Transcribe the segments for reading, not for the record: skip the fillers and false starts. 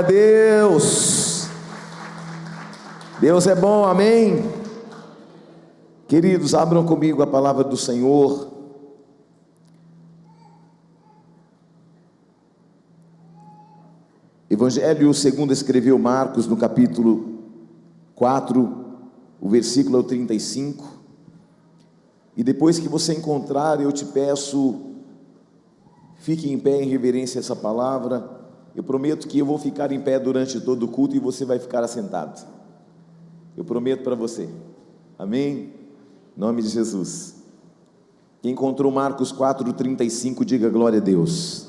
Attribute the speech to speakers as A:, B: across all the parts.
A: a Deus. Deus é bom, amém? Queridos, abram comigo a palavra do Senhor. Evangelho segundo escreveu Marcos, no capítulo 4, o versículo é o 35. E depois que você encontrar, eu te peço, fique em pé em reverência a essa palavra. Eu prometo que eu vou ficar em pé durante todo o culto e você vai ficar assentado. Eu prometo para você, amém? Em nome de Jesus. Quem encontrou Marcos 4:35, diga glória a Deus.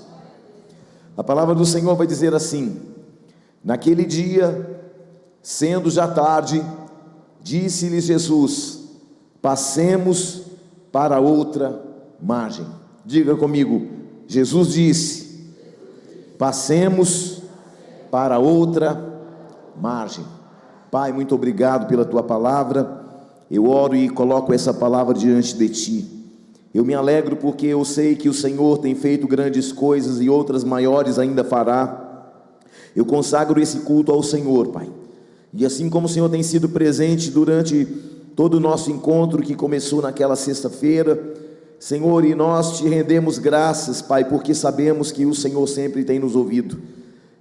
A: A palavra do Senhor vai dizer assim: naquele dia, sendo já tarde, disse-lhes Jesus: passemos para outra margem. Diga comigo, Jesus disse: passemos para outra margem. Pai, muito obrigado pela tua palavra. Eu oro e coloco essa palavra diante de ti. Eu me alegro porque eu sei que o Senhor tem feito grandes coisas e outras maiores ainda fará. Eu consagro esse culto ao Senhor, Pai. E assim como o Senhor tem sido presente durante todo o nosso encontro que começou naquela sexta-feira, Senhor, e nós te rendemos graças, Pai, porque sabemos que o Senhor sempre tem nos ouvido.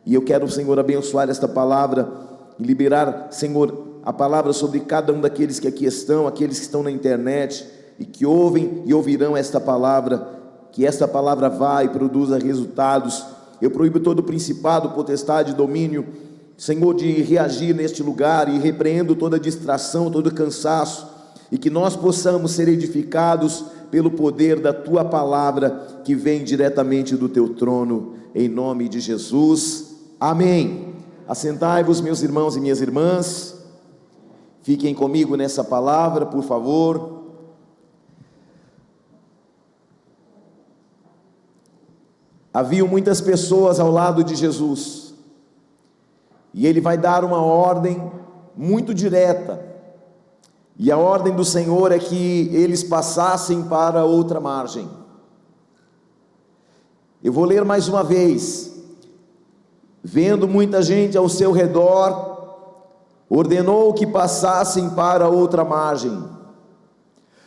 A: E eu quero, Senhor, abençoar esta palavra e liberar, Senhor, a palavra sobre cada um daqueles que aqui estão, aqueles que estão na internet e que ouvem e ouvirão esta palavra, que esta palavra vá e produza resultados. Eu proíbo todo principado, potestade, domínio, Senhor, de reagir neste lugar, e repreendo toda distração, todo cansaço, e que nós possamos ser edificados pelo poder da tua palavra, que vem diretamente do teu trono, em nome de Jesus, amém. Assentai-vos, meus irmãos e minhas irmãs, fiquem comigo nessa palavra, por favor. Haviam muitas pessoas ao lado de Jesus, e ele vai dar uma ordem muito direta, e a ordem do Senhor é que eles passassem para outra margem. Eu vou ler mais uma vez. Vendo muita gente ao seu redor, ordenou que passassem para outra margem.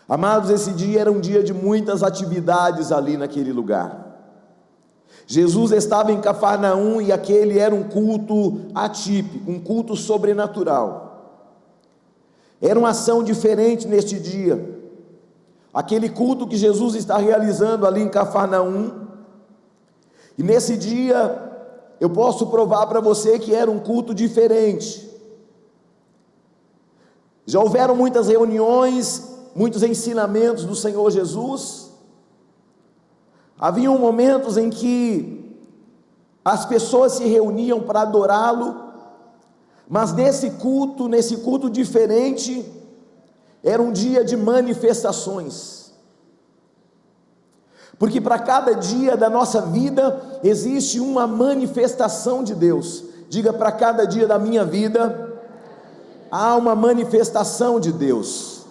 A: Amados, esse dia era um dia de muitas atividades ali naquele lugar. Jesus estava em Cafarnaum e aquele era um culto atípico, um culto sobrenatural. Era uma ação diferente neste dia. Aquele culto que Jesus está realizando ali em Cafarnaum. E nesse dia, eu posso provar para você que era um culto diferente. Já houveram muitas reuniões, muitos ensinamentos do Senhor Jesus. Haviam momentos em que as pessoas se reuniam para adorá-lo, mas nesse culto diferente, era um dia de manifestações. Porque para cada dia da nossa vida existe uma manifestação de Deus. Diga: para cada dia da minha vida há uma manifestação de Deus.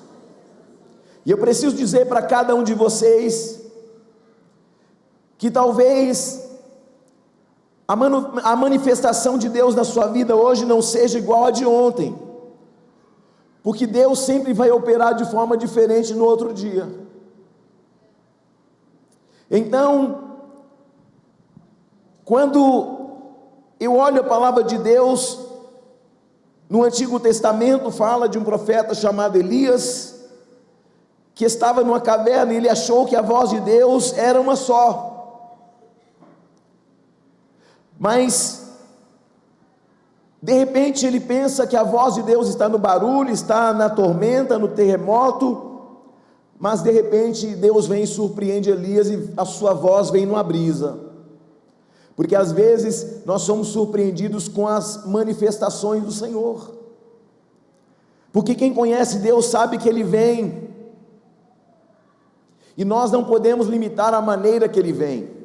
A: E eu preciso dizer para cada um de vocês que talvez a manifestação de Deus na sua vida hoje não seja igual a de ontem, porque Deus sempre vai operar de forma diferente no outro dia. Então, quando eu olho a palavra de Deus, no Antigo Testamento fala de um profeta chamado Elias, que estava numa caverna e ele achou que a voz de Deus era uma só. Mas, de repente ele pensa que a voz de Deus está no barulho, está na tormenta, no terremoto, mas de repente Deus vem e surpreende Elias e a sua voz vem numa brisa. Porque às vezes nós somos surpreendidos com as manifestações do Senhor, porque quem conhece Deus sabe que Ele vem, e nós não podemos limitar a maneira que Ele vem.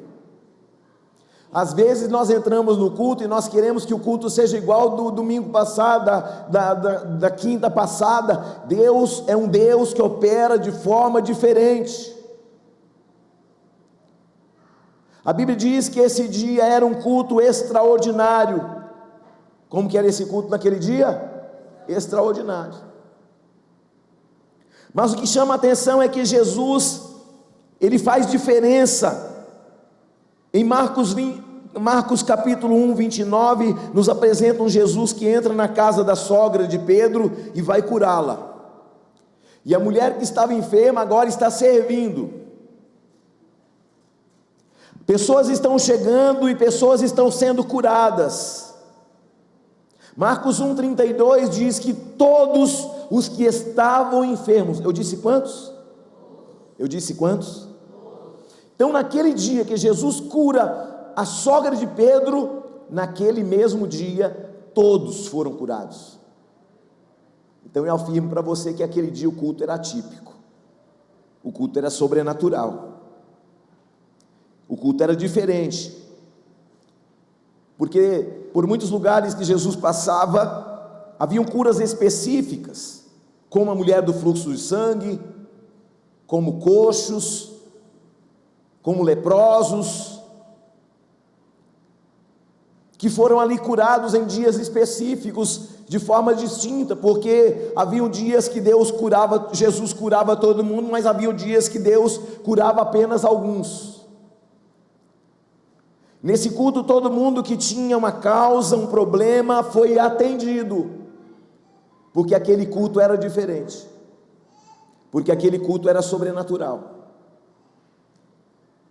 A: Às vezes nós entramos no culto e nós queremos que o culto seja igual do domingo passado, da quinta passada. Deus é um Deus que opera de forma diferente. A Bíblia diz que esse dia era um culto extraordinário, Como que era esse culto naquele dia? Extraordinário. Mas o que chama a atenção é que Jesus, ele faz diferença. Em Marcos capítulo 1, 29, nos apresenta um Jesus que entra na casa da sogra de Pedro e vai curá-la. E a mulher que estava enferma agora está servindo. Pessoas estão chegando e pessoas estão sendo curadas. Marcos 1,32 diz que todos os que estavam enfermos, eu disse quantos? Eu disse quantos? Então naquele dia que Jesus cura a sogra de Pedro, naquele mesmo dia, todos foram curados. Então eu afirmo para você que aquele dia o culto era atípico, o culto era sobrenatural, o culto era diferente, porque por muitos lugares que Jesus passava, haviam curas específicas, como a mulher do fluxo de sangue, como coxos, como leprosos, que foram ali curados em dias específicos, de forma distinta, porque haviam dias que Jesus curava todo mundo, mas haviam dias que Deus curava apenas alguns. Nesse culto, todo mundo que tinha uma causa, um problema, foi atendido, porque aquele culto era diferente, porque aquele culto era sobrenatural.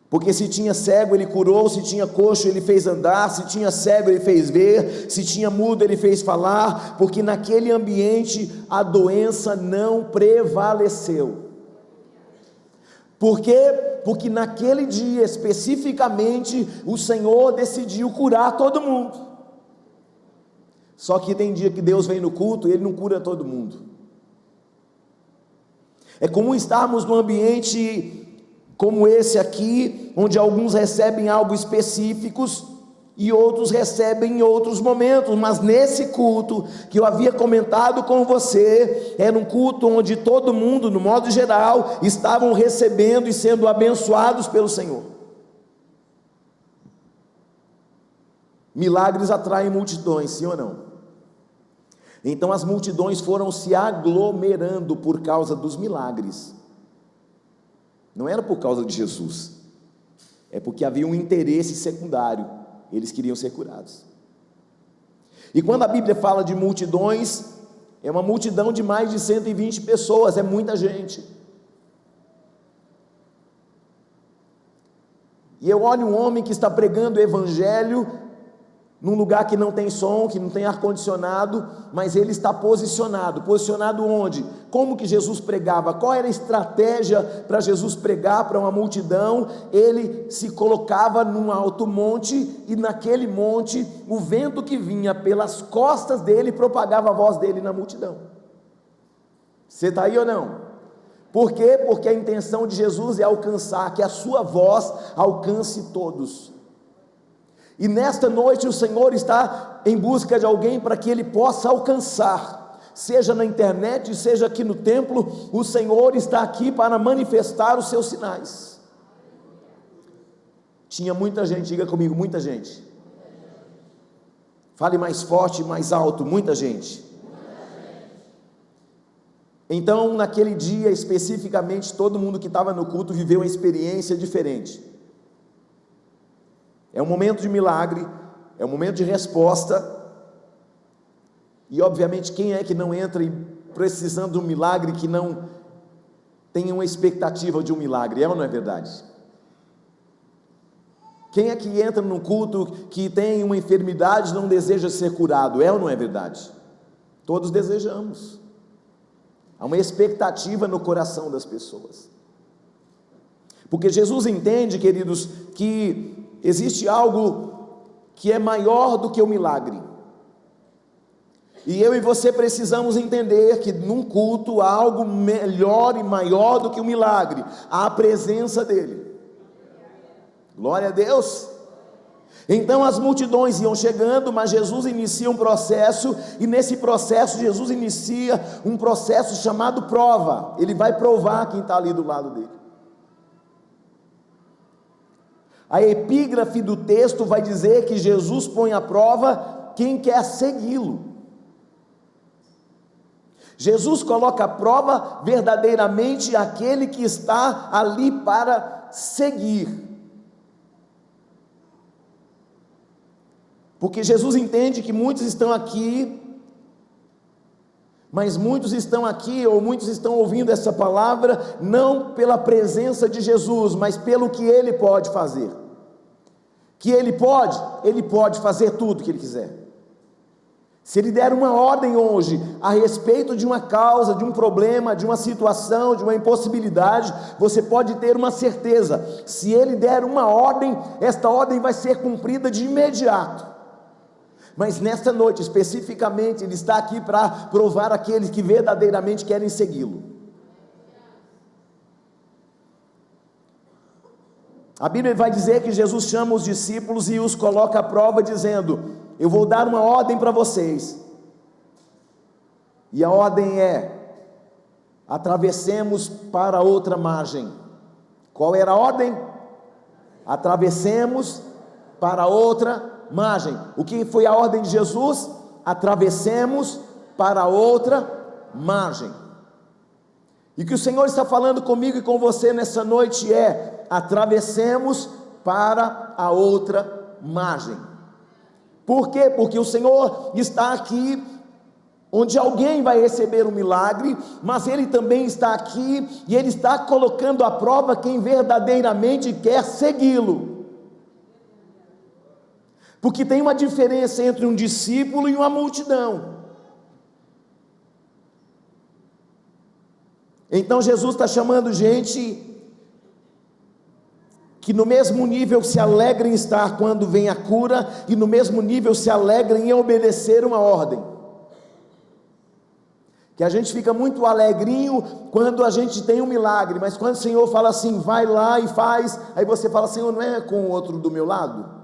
A: Porque se tinha cego ele curou, se tinha coxo ele fez andar, se tinha cego ele fez ver, se tinha mudo ele fez falar, porque naquele ambiente a doença não prevaleceu. Por quê? Porque naquele dia especificamente o Senhor decidiu curar todo mundo. Só que tem dia que Deus vem no culto e Ele não cura todo mundo. É comum estarmos num ambiente como esse aqui, onde alguns recebem algo específicos e outros recebem em outros momentos, mas nesse culto que eu havia comentado com você, era um culto onde todo mundo, no modo geral, estavam recebendo e sendo abençoados pelo Senhor. Milagres atraem multidões, sim ou não? Então as multidões foram se aglomerando por causa dos milagres. Não era por causa de Jesus, é porque havia um interesse secundário, eles queriam ser curados. E quando a Bíblia fala de multidões, é uma multidão de mais de 120 pessoas, é muita gente. E eu olho um homem que está pregando o evangelho, num lugar que não tem som, que não tem ar-condicionado, mas ele está posicionado onde? Como que Jesus pregava? Qual era a estratégia para Jesus pregar para uma multidão? Ele se colocava num alto monte, e naquele monte, o vento que vinha pelas costas dele, propagava a voz dele na multidão. Você está aí ou não? Por quê? Porque a intenção de Jesus é alcançar, que a sua voz alcance todos. E nesta noite o Senhor está em busca de alguém para que Ele possa alcançar, seja na internet, seja aqui no templo. O Senhor está aqui para manifestar os seus sinais. Tinha muita gente, diga comigo, muita gente. Fale mais forte, mais alto, muita gente. Então naquele dia especificamente, todo mundo que estava no culto viveu uma experiência diferente. É um momento de milagre, é um momento de resposta, e obviamente quem é que não entra precisando de um milagre, que não tem uma expectativa de um milagre, é ou não é verdade? Quem é que entra num culto que tem uma enfermidade e não deseja ser curado, é ou não é verdade? Todos desejamos, há uma expectativa no coração das pessoas, porque Jesus entende, queridos, que existe algo que é maior do que o milagre, e eu e você precisamos entender que num culto há algo melhor e maior do que o milagre, há a presença dele. Glória a Deus. Então as multidões iam chegando, mas Jesus inicia um processo, e nesse processo Jesus inicia um processo chamado prova. Ele vai provar quem está ali do lado dele. A epígrafe do texto vai dizer que Jesus põe à prova quem quer segui-lo. Jesus coloca à prova verdadeiramente aquele que está ali para seguir. Porque Jesus entende que muitos estão aqui, mas muitos estão aqui, ou muitos estão ouvindo essa palavra, não pela presença de Jesus, mas pelo que Ele pode fazer. Que Ele pode fazer tudo que Ele quiser. Se Ele der uma ordem hoje, a respeito de uma causa, de um problema, de uma situação, de uma impossibilidade, você pode ter uma certeza, se Ele der uma ordem, esta ordem vai ser cumprida de imediato. Mas nesta noite, especificamente, Ele está aqui para provar aqueles que verdadeiramente querem segui-lo. A Bíblia vai dizer que Jesus chama os discípulos e os coloca à prova, dizendo: eu vou dar uma ordem para vocês, e a ordem é: atravessemos para outra margem. Qual era a ordem? Atravessemos para outra margem. O que foi a ordem de Jesus? Atravessemos para outra margem. E o que o Senhor está falando comigo e com você nessa noite é: atravessemos para a outra margem. Por quê? Porque o Senhor está aqui onde alguém vai receber um milagre, mas Ele também está aqui e Ele está colocando à prova quem verdadeiramente quer segui-lo. Porque tem uma diferença entre um discípulo e uma multidão. Então Jesus está chamando gente que no mesmo nível se alegra em estar quando vem a cura, e no mesmo nível se alegra em obedecer uma ordem. Que a gente fica muito alegrinho quando a gente tem um milagre, mas quando o Senhor fala assim, vai lá e faz, aí você fala, Senhor, não é com o outro do meu lado?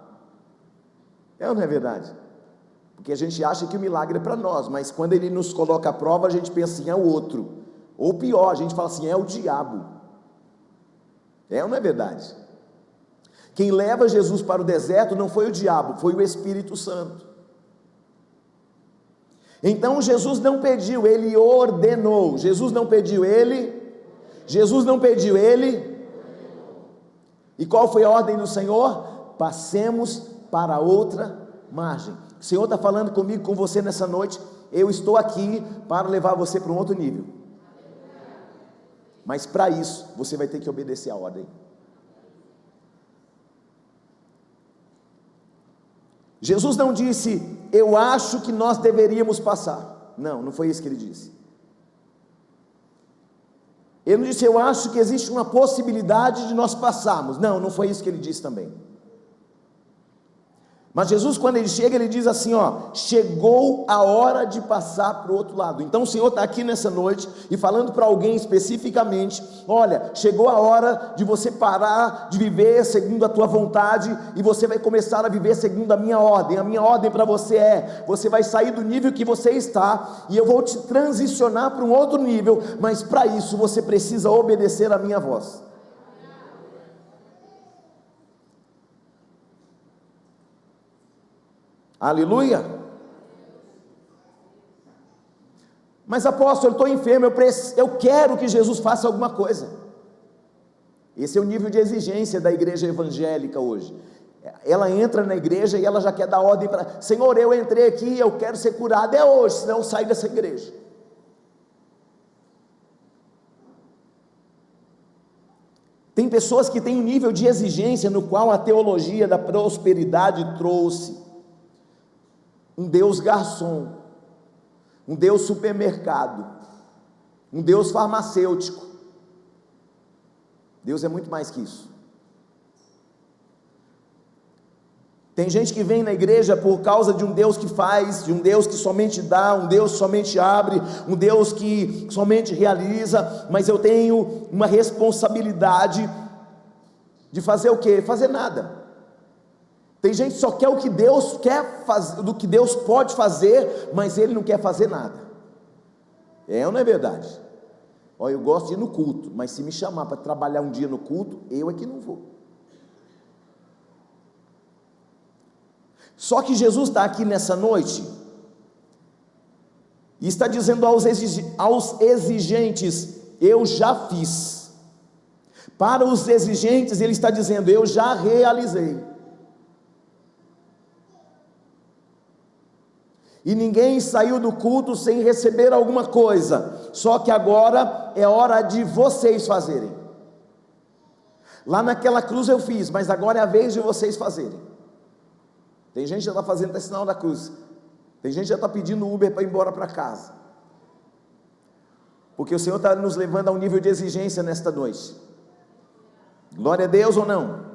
A: É ou não é verdade? Porque a gente acha que o milagre é para nós, mas quando Ele nos coloca à prova, a gente pensa assim, é o outro. Ou pior, a gente fala assim, é o diabo. É ou não é verdade? Quem leva Jesus para o deserto não foi o diabo, foi o Espírito Santo. Então Jesus não pediu, Ele ordenou. Jesus não pediu, Jesus não pediu, Ele. E qual foi a ordem do Senhor? Passemos para outra margem. O Senhor está falando comigo, com você nessa noite. Eu estou aqui para levar você para um outro nível, mas para isso você vai ter que obedecer a ordem. Jesus não disse, eu acho que nós deveríamos passar. Não foi isso que Ele disse. Ele não disse, eu acho que existe uma possibilidade de nós passarmos. Não foi isso que Ele disse também. Mas Jesus, quando Ele chega, Ele diz assim, chegou a hora de passar para o outro lado. Então o Senhor está aqui nessa noite e falando para alguém especificamente, olha, chegou a hora de você parar de viver segundo a tua vontade, e você vai começar a viver segundo a minha ordem. A minha ordem para você é, você vai sair do nível que você está, e eu vou te transicionar para um outro nível, mas para isso você precisa obedecer a minha voz. Aleluia. Mas apóstolo, eu estou enfermo, eu quero que Jesus faça alguma coisa. Esse é o nível de exigência da igreja evangélica hoje. Ela entra na igreja e ela já quer dar ordem para, Senhor, eu entrei aqui, eu quero ser curado, é hoje, senão eu saio dessa igreja. Tem pessoas que têm um nível de exigência no qual a teologia da prosperidade trouxe um Deus garçom, um Deus supermercado, um Deus farmacêutico. Deus é muito mais que isso. Tem gente que vem na igreja por causa de um Deus que faz, de um Deus que somente dá, um Deus que somente abre, um Deus que somente realiza, mas eu tenho uma responsabilidade de fazer o quê? Fazer nada. Tem gente que só quer o que Deus quer fazer, do que Deus pode fazer, mas Ele não quer fazer nada. É ou não é verdade? Olha, eu gosto de ir no culto, mas se me chamar para trabalhar um dia no culto, eu é que não vou. Só que Jesus está aqui nessa noite e está dizendo aos exigentes: eu já fiz. Para os exigentes ele está dizendo: eu já realizei. E ninguém saiu do culto sem receber alguma coisa, só que agora é hora de vocês fazerem. Lá naquela cruz eu fiz, mas agora é a vez de vocês fazerem. Tem gente que já está fazendo até sinal da cruz, tem gente que já está pedindo Uber para ir embora para casa, porque o Senhor está nos levando a um nível de exigência nesta noite. Glória a Deus ou não?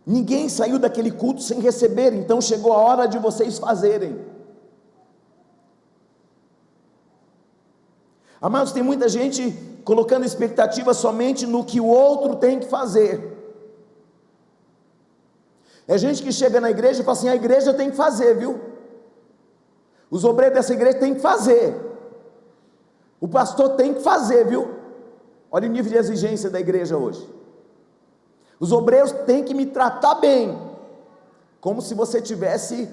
A: Ninguém saiu daquele culto sem receber, então chegou a hora de vocês fazerem. Amados, tem muita gente colocando expectativa somente no que o outro tem que fazer. É gente que chega na igreja e fala assim: a igreja tem que fazer, viu? Os obreiros dessa igreja têm que fazer, o pastor tem que fazer, viu? Olha o nível de exigência da igreja hoje. Os obreiros têm que me tratar bem, como se você estivesse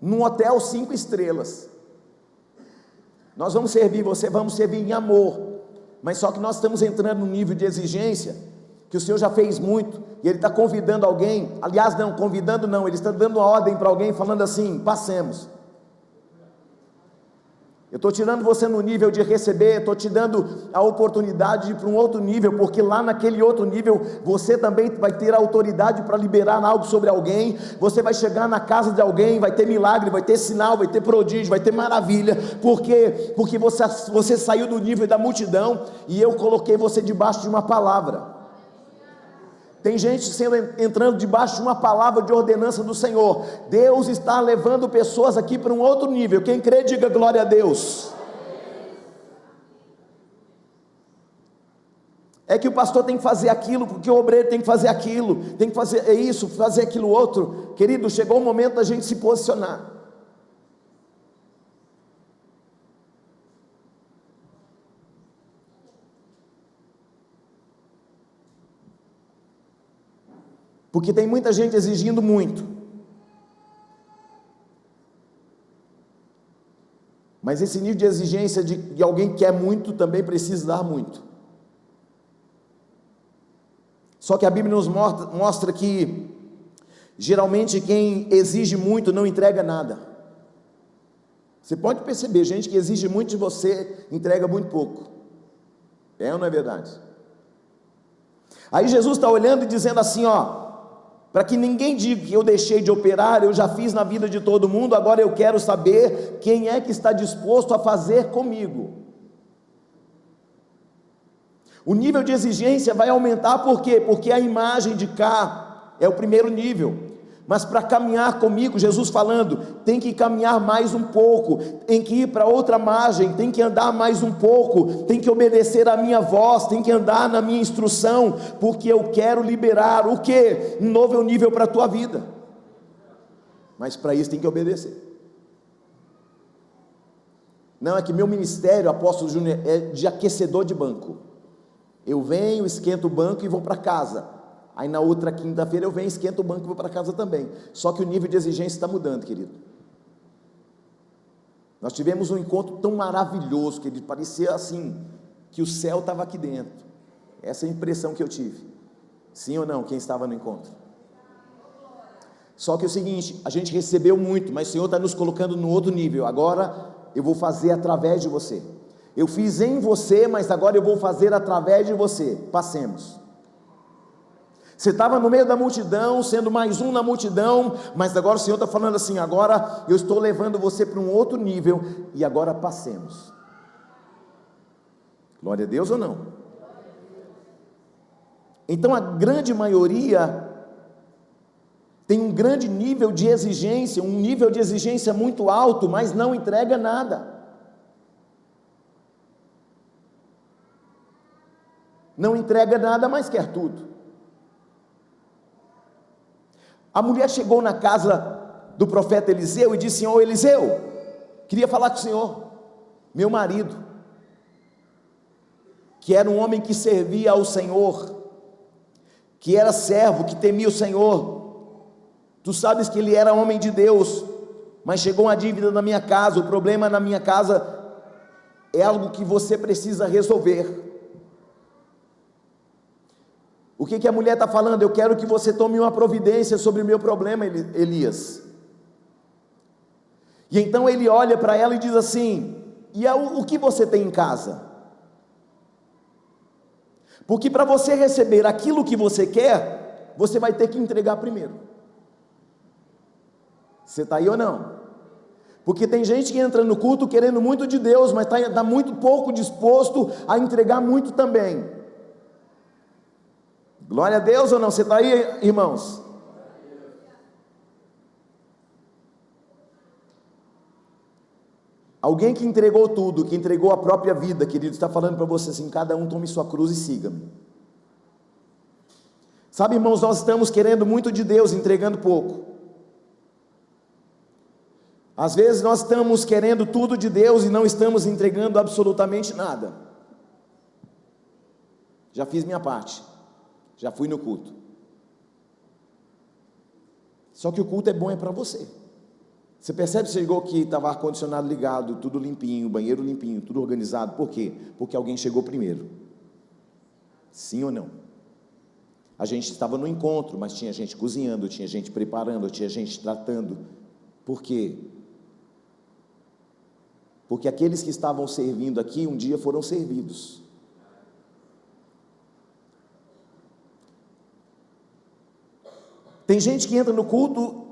A: num hotel 5 estrelas. Nós vamos servir você, vamos servir em amor, mas só que nós estamos entrando num nível de exigência que o Senhor já fez muito, e Ele está convidando alguém, aliás não, convidando não, Ele está dando uma ordem para alguém, falando assim: passemos. Eu estou tirando você no nível de receber, estou te dando a oportunidade de ir para um outro nível, porque lá naquele outro nível, você também vai ter a autoridade para liberar algo sobre alguém. Você vai chegar na casa de alguém, vai ter milagre, vai ter sinal, vai ter prodígio, vai ter maravilha, porque você saiu do nível da multidão, e eu coloquei você debaixo de uma palavra. Tem gente entrando debaixo de uma palavra de ordenança do Senhor. Deus está levando pessoas aqui para um outro nível. Quem crê, diga glória a Deus. É que o pastor tem que fazer aquilo, porque o obreiro tem que fazer aquilo, tem que fazer isso, fazer aquilo outro. Querido, chegou o momento da gente se posicionar. Porque tem muita gente exigindo muito, mas esse nível de exigência de alguém que quer muito também precisa dar muito. Só que a Bíblia nos mostra que geralmente quem exige muito não entrega nada. Você pode perceber, gente que exige muito de você entrega muito pouco. É ou não é verdade? Aí Jesus está olhando e dizendo assim, ó: para que ninguém diga que eu deixei de operar, eu já fiz na vida de todo mundo, agora eu quero saber quem é que está disposto a fazer comigo. O nível de exigência vai aumentar, por quê? Porque a imagem de cá é o primeiro nível, mas para caminhar comigo, Jesus falando, tem que caminhar mais um pouco, tem que ir para outra margem, tem que andar mais um pouco, tem que obedecer a minha voz, tem que andar na minha instrução, porque eu quero liberar o quê? Um novo nível para a tua vida, mas para isso tem que obedecer. Não, é que meu ministério, apóstolo Júnior, é de aquecedor de banco. Eu venho, esquento o banco e vou para casa. Aí na outra quinta-feira eu venho, esquento o banco e vou para casa também. Só que o nível de exigência está mudando, querido. Nós tivemos um encontro tão maravilhoso, que ele parecia assim, que o céu estava aqui dentro. Essa é a impressão que eu tive. Sim ou não, quem estava no encontro? Só que é o seguinte, a gente recebeu muito, mas o Senhor está nos colocando no outro nível. Agora eu vou fazer através de você. Eu fiz em você, mas agora eu vou fazer através de você. Passemos. Você estava no meio da multidão, sendo mais um na multidão, mas agora o Senhor está falando assim: agora eu estou levando você para um outro nível, e agora passemos. Glória a Deus ou não? Então a grande maioria tem um grande nível de exigência, um nível de exigência muito alto, mas não entrega nada. Não entrega nada, mas quer tudo. A mulher chegou na casa do profeta Eliseu e disse: Senhor Eliseu, queria falar com o Senhor. Meu marido, que era um homem que servia ao Senhor, que era servo, que temia o Senhor. Tu sabes que ele era homem de Deus, mas chegou uma dívida na minha casa. O problema na minha casa é algo que você precisa resolver. O que a mulher está falando? Eu quero que você tome uma providência sobre o meu problema, Elias. E então ele olha para ela e diz assim: e o que você tem em casa? Porque para você receber aquilo que você quer, você vai ter que entregar primeiro. Você está aí ou não? Porque tem gente que entra no culto querendo muito de Deus, mas está muito pouco disposto a entregar muito também. Glória a Deus ou não? Você está aí, irmãos? Alguém que entregou tudo, que entregou a própria vida, querido, está falando para você assim: cada um tome sua cruz e siga-me. Sabe, irmãos, nós estamos querendo muito de Deus, entregando pouco. Às vezes nós estamos querendo tudo de Deus e não estamos entregando absolutamente nada. Já fiz minha parte, já fui no culto. Só que o culto é bom para você. Você percebe, você chegou aqui, estava ar-condicionado ligado, tudo limpinho, banheiro limpinho, tudo organizado. Por quê? Porque alguém chegou primeiro. Sim ou não? A gente estava no encontro, mas tinha gente cozinhando, tinha gente preparando, tinha gente tratando. Por quê? Porque aqueles que estavam servindo aqui, um dia foram servidos. Tem gente que entra no culto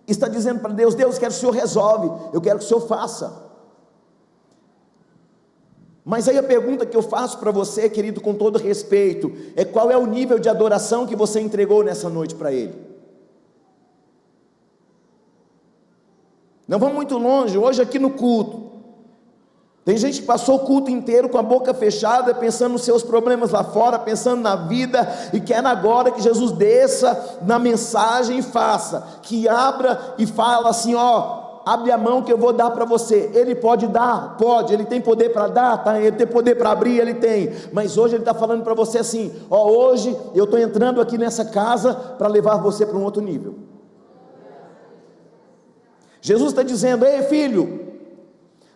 A: e está dizendo para Deus: Deus, quero que o Senhor resolve, eu quero que o Senhor faça. Mas aí a pergunta que eu faço para você, querido, com todo respeito, é: qual é o nível de adoração que você entregou nessa noite para Ele? Não vamos muito longe, hoje aqui no culto, tem gente que passou o culto inteiro com a boca fechada, pensando nos seus problemas lá fora, pensando na vida, e quer agora que Jesus desça na mensagem e faça, que abra e fala assim: ó, abre a mão que eu vou dar para você. Ele pode dar? Pode. Ele tem poder para dar? Tá. Ele tem poder para abrir? Ele tem. Mas hoje ele está falando para você assim: ó, hoje eu estou entrando aqui nessa casa para levar você para um outro nível. Jesus está dizendo: ei filho,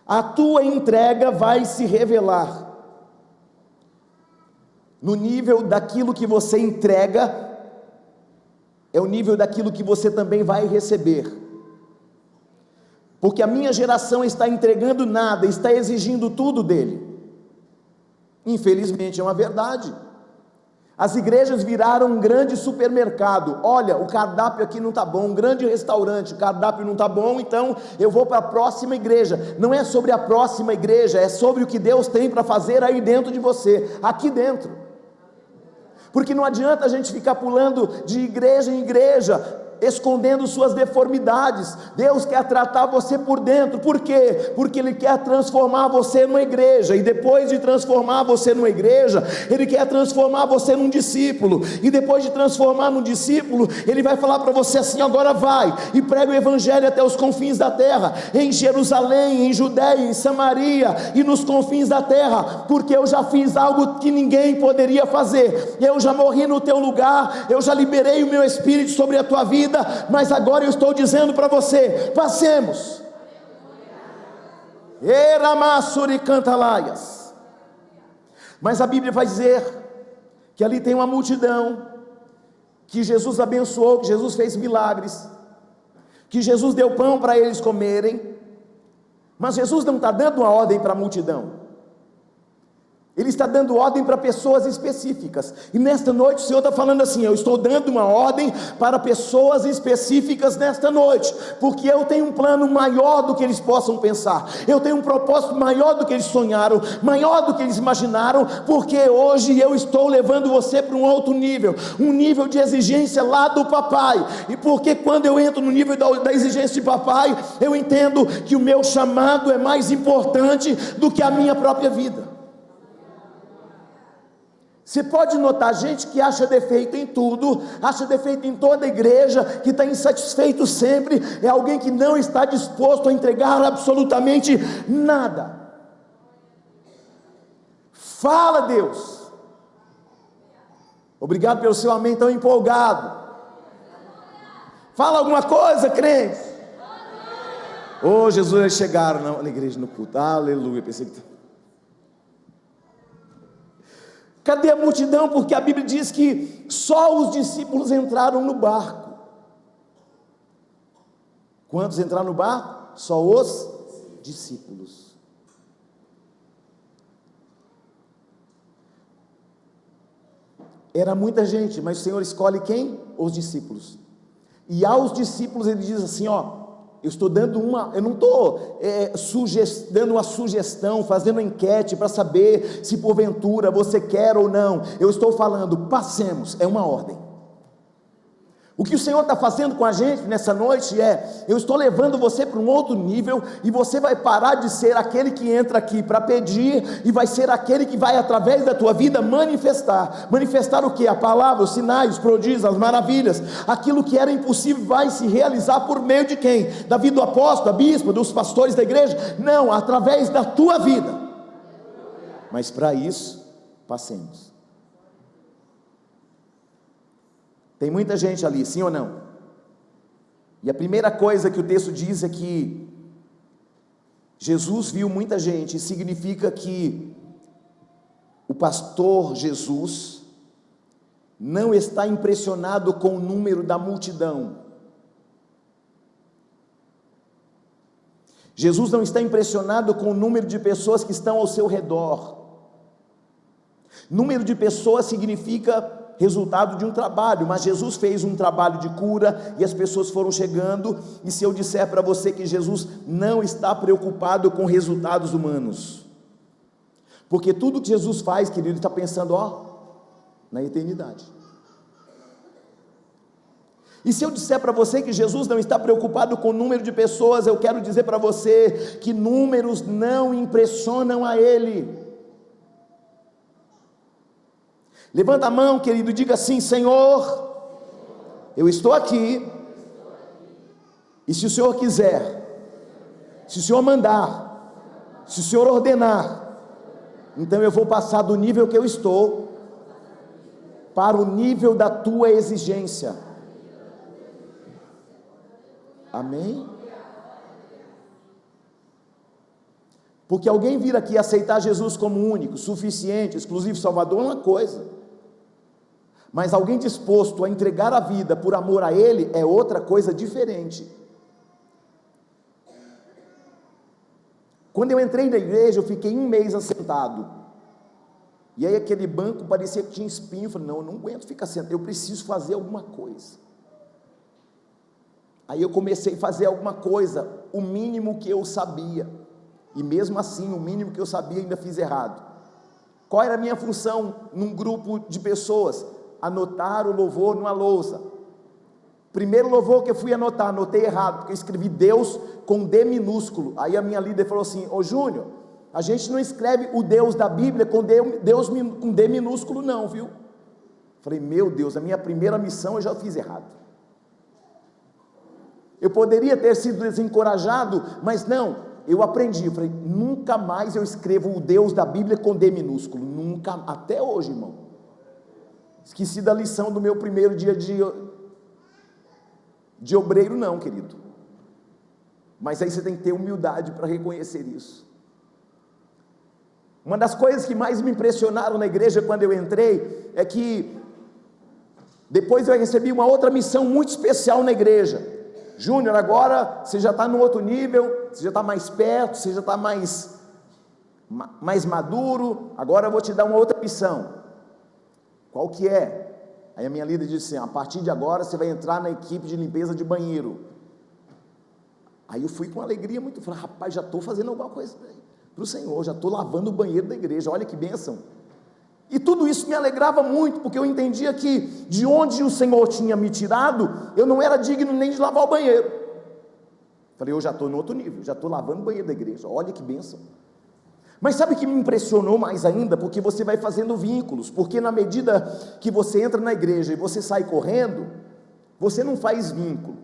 A: a tua entrega vai se revelar no nível daquilo que você entrega, é o nível daquilo que você também vai receber. Porque a minha geração está entregando nada, está exigindo tudo dele. Infelizmente é uma verdade. As igrejas viraram um grande supermercado. Olha, o cardápio aqui não está bom. Um grande restaurante, o cardápio não está bom, então eu vou para a próxima igreja. Não é sobre a próxima igreja, é sobre o que Deus tem para fazer aí dentro de você, aqui dentro. Porque não adianta a gente ficar pulando de igreja em igreja, escondendo suas deformidades. Deus quer tratar você por dentro. Por quê? Porque Ele quer transformar você numa igreja, e depois de transformar você numa igreja, Ele quer transformar você num discípulo, e depois de transformar num discípulo, Ele vai falar para você assim: agora vai e prega o evangelho até os confins da terra, em Jerusalém, em Judeia, em Samaria e nos confins da terra, porque eu já fiz algo que ninguém poderia fazer. Eu já morri no teu lugar, eu já liberei o meu Espírito sobre a tua vida, mas agora eu estou dizendo para você: passemos. Mas a Bíblia vai dizer que ali tem uma multidão, que Jesus abençoou, que Jesus fez milagres, que Jesus deu pão para eles comerem, mas Jesus não está dando uma ordem para a multidão. Ele está dando ordem para pessoas específicas. E nesta noite o Senhor está falando assim: eu estou dando uma ordem para pessoas específicas nesta noite, porque eu tenho um plano maior do que eles possam pensar, eu tenho um propósito maior do que eles sonharam, maior do que eles imaginaram, porque hoje eu estou levando você para um outro nível, um nível de exigência lá do papai. E porque quando eu entro no nível da exigência de papai, eu entendo que o meu chamado é mais importante do que a minha própria vida. Você pode notar gente que acha defeito em tudo, acha defeito em toda a igreja, que está insatisfeito sempre, é alguém que não está disposto a entregar absolutamente nada. Fala, Deus. Obrigado pelo seu amém tão empolgado. Fala alguma coisa, crente. Oh, Jesus, eles chegaram na igreja, no culto. Aleluia. Pensei que... Cadê a multidão? Porque a Bíblia diz que só os discípulos entraram no barco. Quantos entraram no barco? Só os discípulos. Era muita gente, mas o Senhor escolhe quem? Os discípulos. E aos discípulos ele diz assim, eu estou dando eu não estou dando uma sugestão, fazendo enquete para saber se porventura você quer ou não. Eu estou falando, passemos, é uma ordem. O que o Senhor está fazendo com a gente nessa noite eu estou levando você para um outro nível, e você vai parar de ser aquele que entra aqui para pedir, e vai ser aquele que vai através da tua vida manifestar o que? A palavra, os sinais, os prodígios, as maravilhas, aquilo que era impossível vai se realizar por meio de quem? Da vida do apóstolo, da bispa, dos pastores da igreja? Não, através da tua vida. Mas para isso, passemos. Tem muita gente ali, sim ou não? E a primeira coisa que o texto diz é que Jesus viu muita gente, e significa que o pastor Jesus não está impressionado com o número da multidão. Jesus não está impressionado com o número de pessoas que estão ao seu redor. Número de pessoas significa resultado de um trabalho, mas Jesus fez um trabalho de cura, e as pessoas foram chegando. E se eu disser para você que Jesus não está preocupado com resultados humanos, porque tudo que Jesus faz, querido, ele está pensando, na eternidade. E se eu disser para você que Jesus não está preocupado com o número de pessoas, eu quero dizer para você que números não impressionam a Ele. Levanta a mão, querido, e diga assim: Senhor, eu estou aqui, e se o Senhor quiser, se o Senhor mandar, se o Senhor ordenar, então eu vou passar do nível que eu estou para o nível da tua exigência. Amém? Porque alguém vir aqui aceitar Jesus como único, suficiente, exclusivo, Salvador é uma coisa, mas alguém disposto a entregar a vida por amor a Ele é outra coisa diferente. Quando eu entrei na igreja, eu fiquei 1 mês assentado, e aí aquele banco parecia que tinha espinho. Eu falei, não, eu não aguento ficar sentado, eu preciso fazer alguma coisa. Aí eu comecei a fazer alguma coisa, o mínimo que eu sabia, e mesmo assim, o mínimo que eu sabia, ainda fiz errado. Qual era a minha função num grupo de pessoas? Anotar o louvor numa lousa. Primeiro louvor que eu fui anotar, anotei errado, porque eu escrevi Deus com D minúsculo. Aí a minha líder falou assim: ô Júnior, a gente não escreve o Deus da Bíblia com Deus com D minúsculo não, viu? Falei, meu Deus, a minha primeira missão eu já fiz errado. Eu poderia ter sido desencorajado, mas não, eu aprendi. Eu falei, nunca mais eu escrevo o Deus da Bíblia com D minúsculo, nunca, até hoje, irmão. Esqueci da lição do meu primeiro dia de obreiro, não, querido. Mas aí você tem que ter humildade para reconhecer isso. Uma das coisas que mais me impressionaram na igreja quando eu entrei é que depois eu recebi uma outra missão muito especial na igreja. Júnior, agora você já está no outro nível, você já está mais perto, você já está mais maduro, agora eu vou te dar uma outra missão. Qual que é? Aí a minha líder disse assim: a partir de agora você vai entrar na equipe de limpeza de banheiro. Aí eu fui com alegria muito, falei, rapaz, já estou fazendo alguma coisa para o Senhor, já estou lavando o banheiro da igreja, olha que bênção. E tudo isso me alegrava muito, porque eu entendia que de onde o Senhor tinha me tirado, eu não era digno nem de lavar o banheiro. Falei, eu já estou no outro nível, já estou lavando o banheiro da igreja, olha que bênção. Mas sabe o que me impressionou mais ainda? Porque você vai fazendo vínculos, porque na medida que você entra na igreja e você sai correndo, você não faz vínculo,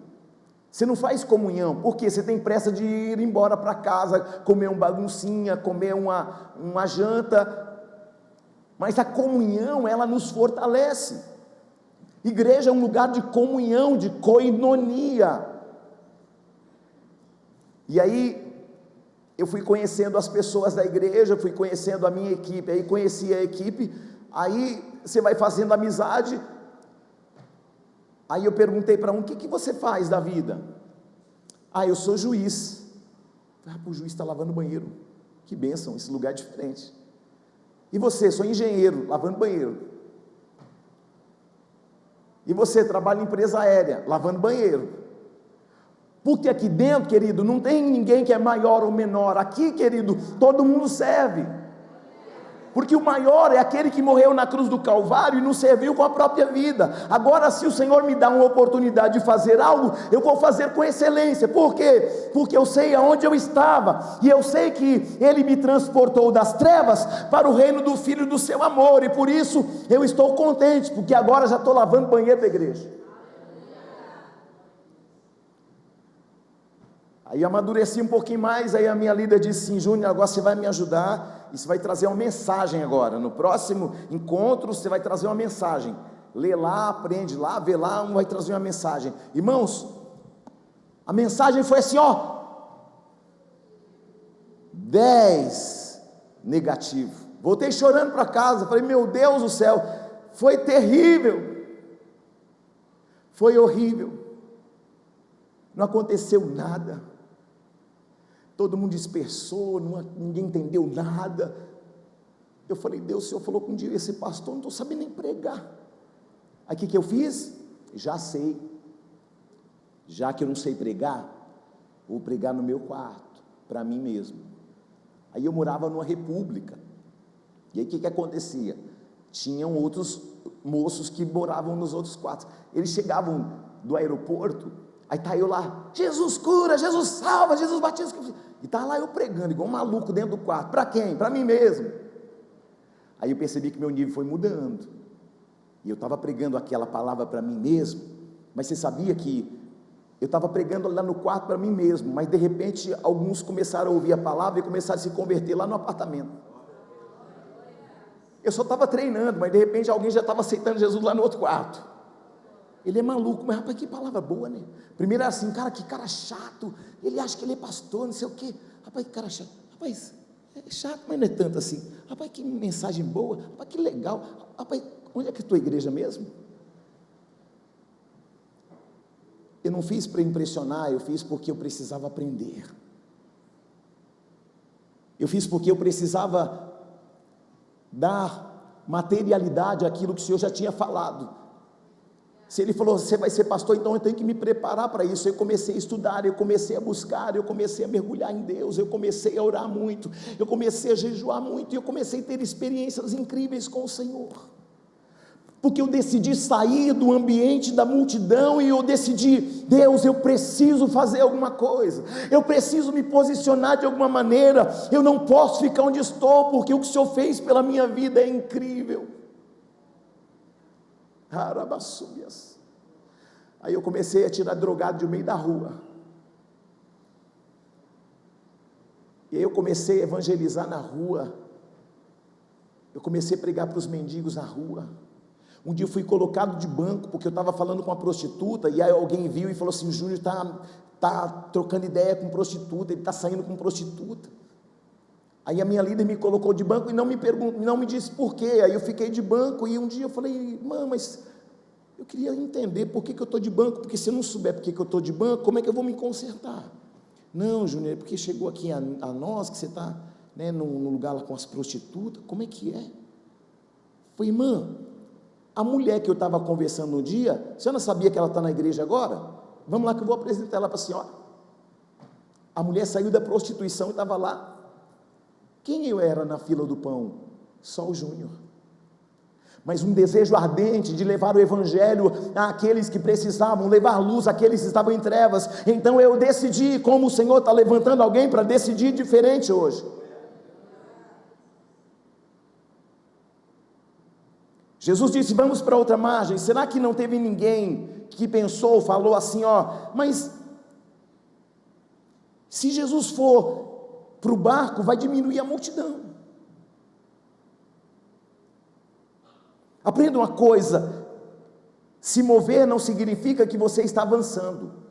A: você não faz comunhão, porque você tem pressa de ir embora para casa, comer um baguncinha, comer uma janta. mas a comunhão, ela nos fortalece. Igreja é um lugar de comunhão, de koinonia. E aí, eu fui conhecendo as pessoas da igreja, fui conhecendo a minha equipe, aí conheci a equipe, aí você vai fazendo amizade. Aí eu perguntei para um: o que você faz da vida? Eu sou juiz. O juiz está lavando banheiro, que bênção, esse lugar é diferente. E você? Sou engenheiro, lavando banheiro. E você? Trabalha em empresa aérea, lavando banheiro. Porque aqui dentro, querido, não tem ninguém que é maior ou menor. Aqui, querido, todo mundo serve. Porque o maior é aquele que morreu na cruz do Calvário e nos serviu com a própria vida. Agora, se o Senhor me dá uma oportunidade de fazer algo, eu vou fazer com excelência. Por quê? Porque eu sei aonde eu estava, e eu sei que Ele me transportou das trevas para o reino do Filho do seu amor, e por isso eu estou contente, porque agora já estou lavando banheiro da igreja. Aí eu amadureci um pouquinho mais, aí a minha líder disse assim: Júnior, agora você vai me ajudar, e você vai trazer uma mensagem agora, no próximo encontro você vai trazer uma mensagem, lê lá, aprende lá, vê lá, vai trazer uma mensagem. Irmãos, a mensagem foi assim, 10 negativo. Voltei chorando para casa, falei: meu Deus do céu, foi terrível, foi horrível, não aconteceu nada. Todo mundo dispersou, ninguém entendeu nada. Eu falei: Deus, o Senhor falou que um dia esse pastor, não estou sabendo nem pregar. Aí o que eu fiz? Já sei, já que eu não sei pregar, vou pregar no meu quarto, para mim mesmo. Aí eu morava numa república, e aí o que acontecia? Tinham outros moços que moravam nos outros quartos, eles chegavam do aeroporto, aí tá eu lá: Jesus cura, Jesus salva, Jesus batiza, e tá lá eu pregando igual um maluco dentro do quarto. Para quem? Para mim mesmo. Aí eu percebi que meu nível foi mudando, e eu estava pregando aquela palavra para mim mesmo, mas você sabia que eu estava pregando lá no quarto para mim mesmo, mas de repente alguns começaram a ouvir a palavra e começaram a se converter lá no apartamento. Eu só estava treinando, mas de repente alguém já estava aceitando Jesus lá no outro quarto. Ele é maluco, mas rapaz, que palavra boa, né? Primeiro era assim: cara, que cara chato, ele acha que ele é pastor, não sei o quê. Rapaz, que cara chato. Rapaz, é chato, mas não é tanto assim. Rapaz, que mensagem boa, rapaz, que legal. Rapaz, onde é que é a tua igreja mesmo? Eu não fiz para impressionar, eu fiz porque eu precisava aprender. Eu fiz porque eu precisava dar materialidade àquilo que o Senhor já tinha falado. Se Ele falou: você vai ser pastor, então eu tenho que me preparar para isso. Eu comecei a estudar, eu comecei a buscar, eu comecei a mergulhar em Deus, eu comecei a orar muito, eu comecei a jejuar muito, e eu comecei a ter experiências incríveis com o Senhor, porque eu decidi sair do ambiente da multidão, e eu decidi: Deus, eu preciso fazer alguma coisa, eu preciso me posicionar de alguma maneira, eu não posso ficar onde estou, porque o que o Senhor fez pela minha vida é incrível. Aí eu comecei a tirar drogado do meio da rua, e aí eu comecei a evangelizar na rua, eu comecei a pregar para os mendigos na rua. Um dia eu fui colocado de banco, porque eu estava falando com uma prostituta, e aí alguém viu e falou assim: o Júnior está trocando ideia com prostituta, ele está saindo com prostituta. Aí a minha líder me colocou de banco e não me disse por quê. Aí eu fiquei de banco, e um dia eu falei: irmã, mas eu queria entender por que eu estou de banco, porque se eu não souber por que eu estou de banco, como é que eu vou me consertar? Não, Júnior, é porque chegou aqui a nós, que você está, né, no lugar lá com as prostitutas. Como é que é? Falei: irmã, a mulher que eu estava conversando no dia, a senhora sabia que ela está na igreja agora? Vamos lá que eu vou apresentar ela para a senhora. A mulher saiu da prostituição e estava lá. Quem eu era na fila do pão? Só o Júnior. Mas um desejo ardente de levar o evangelho àqueles que precisavam, levar luz àqueles que estavam em trevas. Então eu decidi, como o Senhor está levantando alguém para decidir diferente hoje. Jesus disse: vamos para outra margem. Será que não teve ninguém que pensou, falou assim: mas se Jesus for para o barco, vai diminuir a multidão. Aprenda uma coisa: se mover não significa que você está avançando.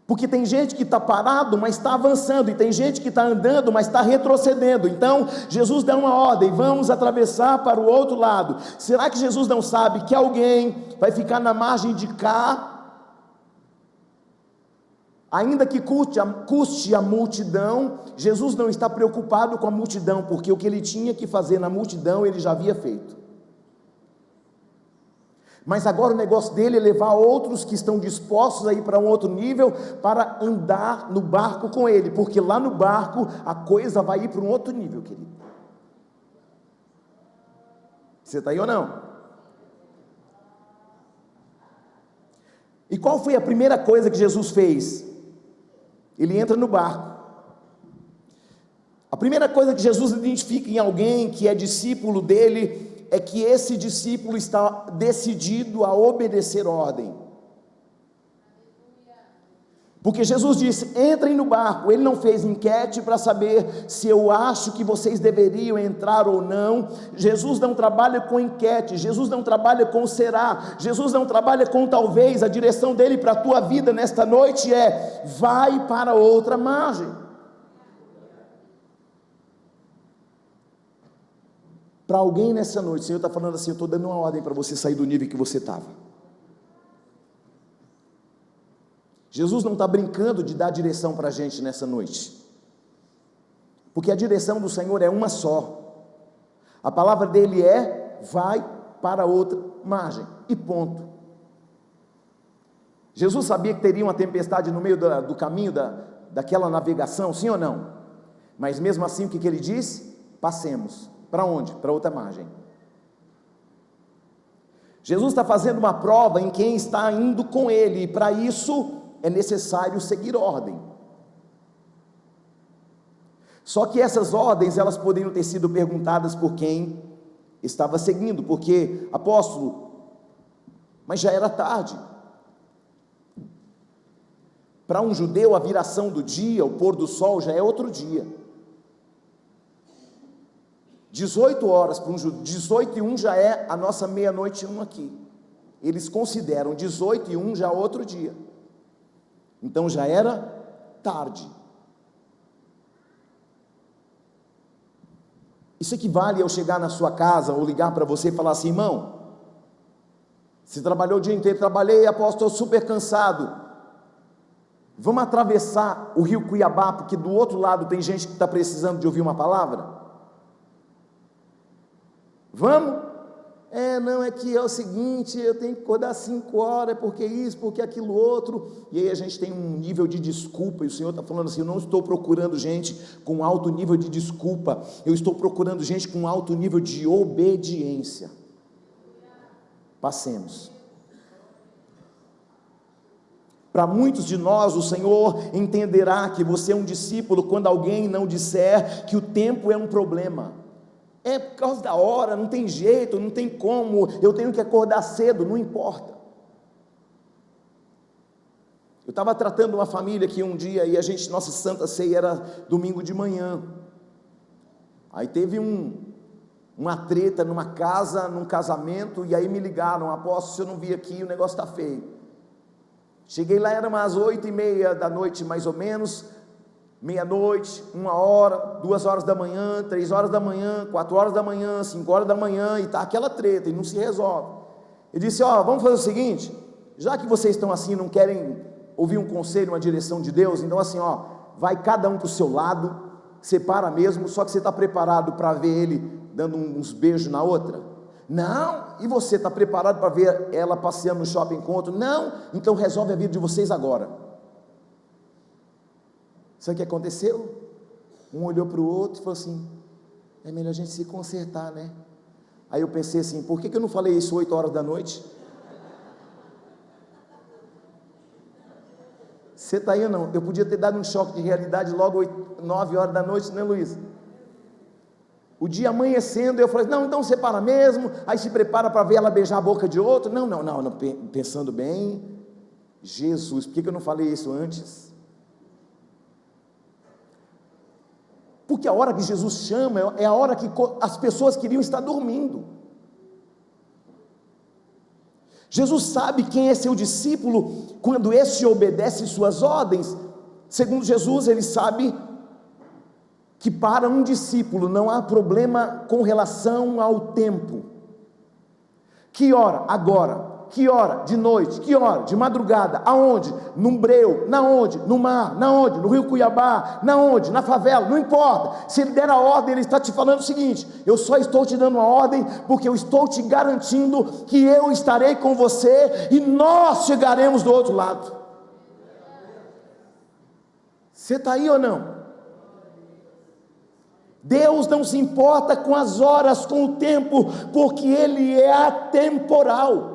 A: Porque tem gente que está parado, mas está avançando, e tem gente que está andando, mas está retrocedendo. Então, Jesus dá uma ordem: vamos atravessar para o outro lado. Será que Jesus não sabe que alguém vai ficar na margem de cá? Ainda que custe a multidão, Jesus não está preocupado com a multidão, porque o que ele tinha que fazer na multidão, ele já havia feito. Mas agora o negócio dele é levar outros que estão dispostos a ir para um outro nível, para andar no barco com ele, porque lá no barco a coisa vai ir para um outro nível, querido. Você está aí ou não? E qual foi a primeira coisa que Jesus fez? Ele entra no barco. A primeira coisa que Jesus identifica em alguém que é discípulo dele é que esse discípulo está decidido a obedecer ordem. Porque Jesus disse: entrem no barco. Ele não fez enquete para saber se eu acho que vocês deveriam entrar ou não. Jesus não trabalha com enquete, Jesus não trabalha com será, Jesus não trabalha com talvez. A direção dele para a tua vida nesta noite é: vai para outra margem. Para alguém nessa noite, o Senhor está falando assim: eu estou dando uma ordem para você sair do nível que você estava. Jesus não está brincando de dar direção para a gente nessa noite, porque a direção do Senhor é uma só. A palavra dele é: vai para outra margem, e ponto. Jesus sabia que teria uma tempestade no meio do caminho daquela navegação, sim ou não? Mas mesmo assim, o que ele disse? Passemos. Para onde? Para outra margem. Jesus está fazendo uma prova em quem está indo com ele, e para isso é necessário seguir ordem. Só que essas ordens, elas poderiam ter sido perguntadas por quem estava seguindo, porque: apóstolo, mas já era tarde. Para um judeu, a viração do dia, o pôr do sol, já é outro dia. 18 horas para um judeu, 18 e 1 já é a nossa meia-noite 1 aqui. Eles consideram 18 e 1 já outro dia. Então já era tarde. Isso equivale a eu chegar na sua casa ou ligar para você e falar assim: irmão, você trabalhou o dia inteiro? Trabalhei, apóstolo, estou super cansado. Vamos atravessar o rio Cuiabá, porque do outro lado tem gente que está precisando de ouvir uma palavra? Vamos? Não, é que é o seguinte, eu tenho que acordar 5 horas, porque isso, porque aquilo outro, e aí a gente tem um nível de desculpa, e o Senhor está falando assim: eu não estou procurando gente com alto nível de desculpa, eu estou procurando gente com alto nível de obediência. Passemos. Para muitos de nós, o Senhor entenderá que você é um discípulo quando alguém não disser que o tempo é um problema. É por causa da hora, não tem jeito, não tem como, eu tenho que acordar cedo, não importa. Eu estava tratando uma família aqui um dia, e nossa Santa Ceia era domingo de manhã. Aí teve uma treta numa casa, num casamento, e aí me ligaram: apóstolo, se eu não vir aqui, o negócio está feio. Cheguei lá, era umas 8:30 da noite, mais ou menos. Meia-noite, 1 hora, 2 horas da manhã, 3 horas da manhã, 4 horas da manhã, 5 horas da manhã, e está aquela treta, e não se resolve. Ele disse: vamos fazer o seguinte, já que vocês estão assim, não querem ouvir um conselho, uma direção de Deus, então assim, vai cada um para o seu lado, separa mesmo, só que você está preparado para ver ele dando uns beijos na outra? Não. E você está preparado para ver ela passeando no shopping com outro? Não. Então resolve a vida de vocês agora. Sabe o que aconteceu? Um olhou para o outro e falou assim: é melhor a gente se consertar, né? Aí eu pensei assim: por que eu não falei isso 8 horas da noite? Você está aí ou não? Eu podia ter dado um choque de realidade logo 9 horas da noite, né, Luiz? O dia amanhecendo, eu falei: não, então separa mesmo. Aí se prepara para ver ela beijar a boca de outro. Não, pensando bem, Jesus, por que eu não falei isso antes? Porque a hora que Jesus chama é a hora que as pessoas queriam estar dormindo. Jesus sabe quem é seu discípulo quando esse obedece suas ordens. Segundo Jesus, ele sabe que para um discípulo não há problema com relação ao tempo. Que hora? Agora. Que hora? De noite. Que hora? De madrugada. Aonde? No breu. Na onde? No mar. Na onde? No rio Cuiabá. Na onde? Na favela. Não importa. Se ele der a ordem, ele está te falando o seguinte: eu só estou te dando uma ordem porque eu estou te garantindo que eu estarei com você e nós chegaremos do outro lado. Você está aí ou não? Deus não se importa com as horas, com o tempo, porque Ele é atemporal.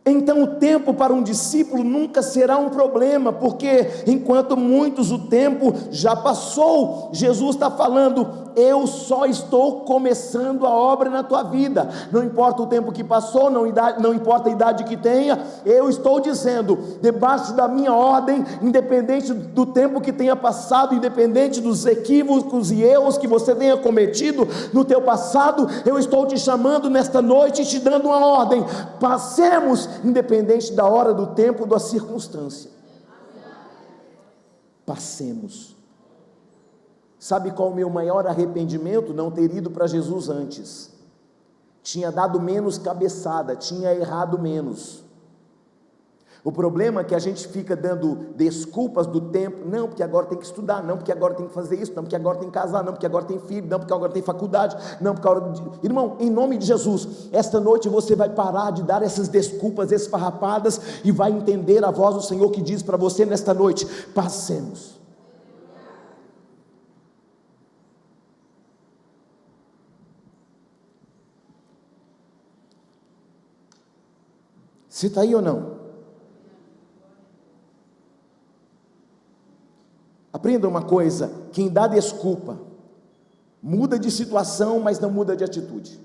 A: Então o tempo para um discípulo nunca será um problema, porque enquanto muitos o tempo já passou, Jesus está falando: eu só estou começando a obra na tua vida, não importa o tempo que passou, não importa a idade que tenha, eu estou dizendo, debaixo da minha ordem, independente do tempo que tenha passado, independente dos equívocos e erros que você tenha cometido no teu passado, eu estou te chamando nesta noite e te dando uma ordem: passemos, independente da hora, do tempo, da circunstância. Passemos. Sabe qual o meu maior arrependimento? Não ter ido para Jesus antes. Tinha dado menos cabeçada, tinha errado menos. O problema é que a gente fica dando desculpas do tempo. Não, porque agora tem que estudar. Não, porque agora tem que fazer isso. Não, porque agora tem que casar. Não, porque agora tem filho. Não, porque agora tem faculdade. Não, porque agora... Irmão, em nome de Jesus, esta noite você vai parar de dar essas desculpas esfarrapadas e vai entender a voz do Senhor que diz para você nesta noite: passemos. Você está aí ou não? Aprenda uma coisa: quem dá desculpa muda de situação, mas não muda de atitude.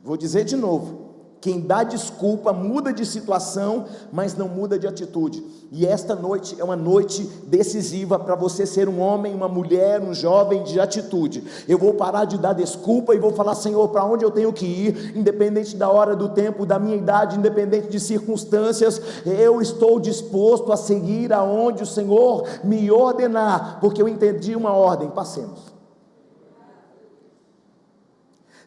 A: Vou dizer de novo: quem dá desculpa muda de situação, mas não muda de atitude. E esta noite é uma noite decisiva para você ser um homem, uma mulher, um jovem de atitude. Eu vou parar de dar desculpa e vou falar: Senhor, para onde eu tenho que ir, independente da hora, do tempo, da minha idade, independente de circunstâncias, eu estou disposto a seguir aonde o Senhor me ordenar, porque eu entendi uma ordem: passemos.